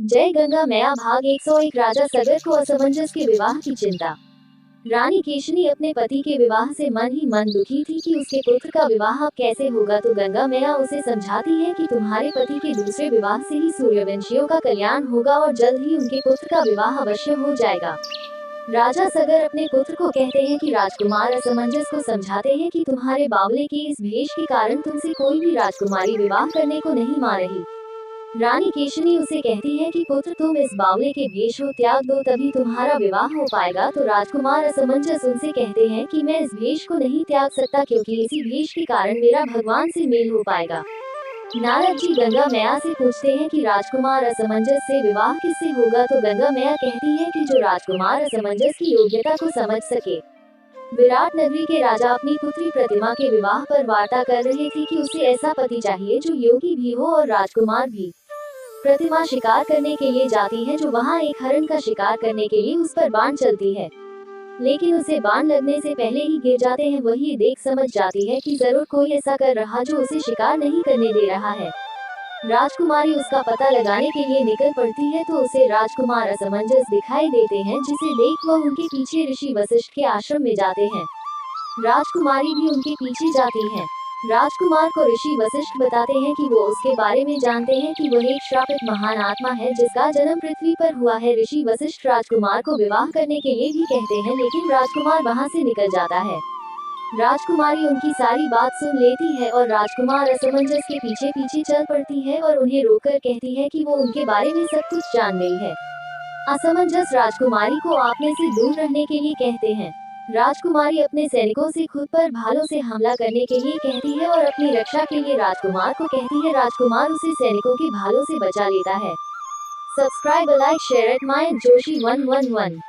जय गंगा मैया भाग 101। राजा सगर को असमंजस के विवाह की चिंता। रानी केशनी अपने पति के विवाह से मन ही मन दुखी थी कि उसके पुत्र का विवाह अब कैसे होगा, तो गंगा मैया उसे समझाती है कि तुम्हारे पति के दूसरे विवाह से ही सूर्यवंशियों का कल्याण होगा और जल्द ही उनके पुत्र का विवाह अवश्य हो जाएगा। राजा सगर अपने पुत्र को कहते हैं कि राजकुमार असमंजस को समझाते हैं कि तुम्हारे बावले के इस भेष के कारण तुमसे कोई भी राजकुमारी विवाह करने को नहीं मान रही। रानी केशनी उसे कहती है कि पुत्र तुम इस बावले के भेष को त्याग दो, तभी तुम्हारा विवाह हो पाएगा। तो राजकुमार असमंजस उनसे कहते हैं कि मैं इस भेष को नहीं त्याग सकता, क्योंकि इसी भेष के कारण मेरा भगवान से मेल हो पाएगा। नारद जी गंगा मैया से पूछते हैं कि राजकुमार असमंजस से विवाह किससे होगा, तो गंगा मैया कहती है कि जो राजकुमार असमंजस की योग्यता को समझ सके। विराट नगरी के राजा अपनी पुत्री प्रतिमा के विवाह पर वार्ता कर रहे थे कि उसे ऐसा पति चाहिए जो योगी भी हो और राजकुमार भी। प्रतिमा शिकार करने के लिए जाती है, जो वहां एक हरण का शिकार करने के लिए उस पर बाण चलती है, लेकिन उसे बाण लगने से पहले ही गिर जाते हैं। वही देख समझ जाती है कि जरूर कोई ऐसा कर रहा जो उसे शिकार नहीं करने दे रहा है। राजकुमारी उसका पता लगाने के लिए निकल पड़ती है, तो उसे राजकुमार असमंजस दिखाई देते हैं, जिसे देख वह उनके पीछे ऋषि वशिष्ठ के आश्रम में जाते हैं। राजकुमारी भी उनके पीछे जाती है। राजकुमार को ऋषि वशिष्ठ बताते हैं कि वो उसके बारे में जानते हैं कि वह एक श्रापित महान आत्मा है जिसका जन्म पृथ्वी पर हुआ है। ऋषि वशिष्ठ राजकुमार को विवाह करने के लिए भी कहते हैं, लेकिन राजकुमार वहां से निकल जाता है। राजकुमारी उनकी सारी बात सुन लेती है और राजकुमार असमंजस के पीछे पीछे चल पड़ती है और उन्हें रोककर कहती है कि वो उनके बारे में सब कुछ जान गई है। असमंजस राजकुमारी को आपने से दूर रहने के लिए कहते हैं। राजकुमारी अपने सैनिकों से खुद पर भालों से हमला करने के लिए कहती है और अपनी रक्षा के लिए राजकुमार को कहती है। राजकुमार उसे सैनिकों के भालों से बचा लेता है। Subscribe, like, share at my Joshi 111।